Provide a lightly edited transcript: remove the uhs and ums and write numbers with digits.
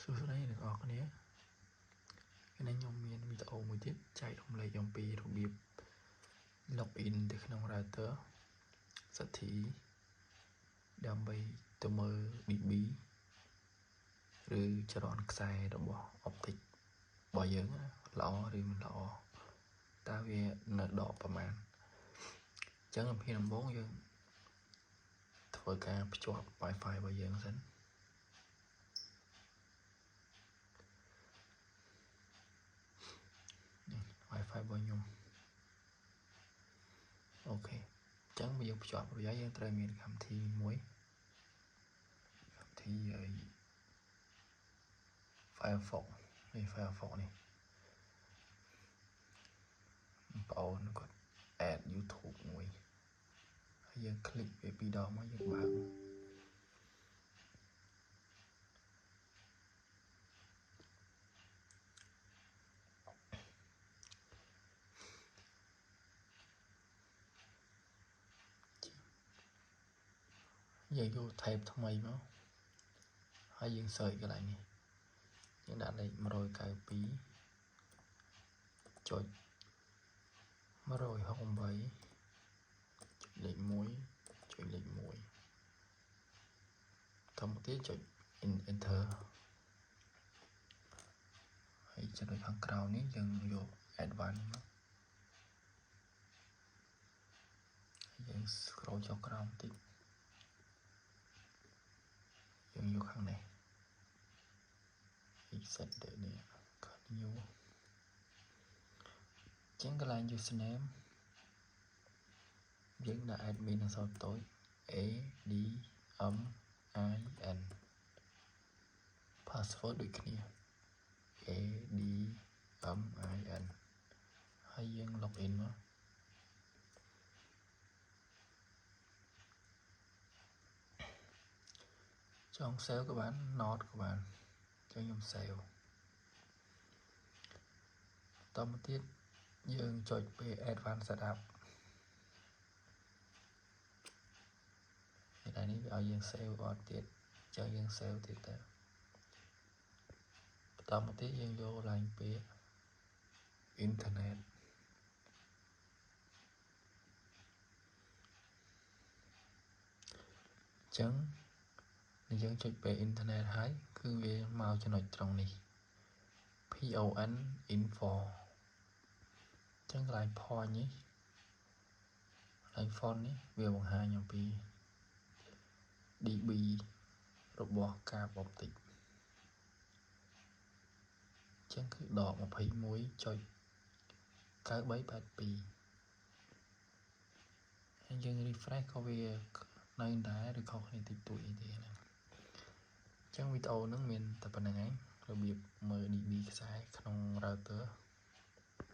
សួស្តីអ្នកនរគ្នាថ្ងៃនេះខ្ញុំមានវីដេអូមួយទៀតចែករំលែកអំពីរបៀប login ទៅក្នុង router សិទ្ធិដើម្បីទៅមើល DB ឬចរន្តខ្សែរបស់ optic របស់យើងល្អឬមិនល្អតើវានៅដកប្រមាណអញ្ចឹងអំពីដំបូងយើងធ្វើការភ្ជាប់ Wi-Fi របស់យើងសិនWi-Fi របស់ខ្ញុំអូខេអញ្ចឹងយើងភ្ជាប់ប្រយោជន៍យើងត្រូវមានកម្មវិធីមួយកម្មវិធី Firefox នេះ Firefox នេះបងប្អូនគាត់ add YouTube មួយហើយយើងคลิกវាពីរដងមកយើងបើកយើងយក tab ថ្មីមកហើយយើង search កន្លែងនេះយើងដាក់លេខ192.168.0.1ធម្មតាចុច enter ហើយចំណុចខាងក្រោមនេះយើងយក advanced មកហើយយើង scroll ចុះក្រោមបន្តិចយើងយកខាងនេះ set នេះ continue ចឹងកន្លែង username យើងដាក់ admin អក្សរតូច ADMIN password ដូចគ្នា ADMIN ហើយយើង login មកចង់ save ក៏បាន not ក៏បានចឹងខ្ញុំ save តមកទៀតយើងចុចពេល advanced setup នេះនេះវាឲ្យយើង save អត់ទៀតចឹងយើង save ទៀតទៅបន្តមកទៀតយើងយក line ពាក្យ internet ចឹងយើងចុចពេល internet ហើយគឺវាមកចំណុចត្រង់នេះ PON info ចឹងកន្លែង point នេះកន្លែង font នេះវាបង្ហាញអំពី DB របស់កាប optic ចឹងគឺដក 21.9382 ហើយយើង refresh ក៏វានៅដែរឬខុសគ្នាតិចតួចអីទេណាចឹងវីដេអូហ្នឹងមានតែប៉ុណ្្នឹងឯងរបៀបមើល DB ខ្សែក្នុង router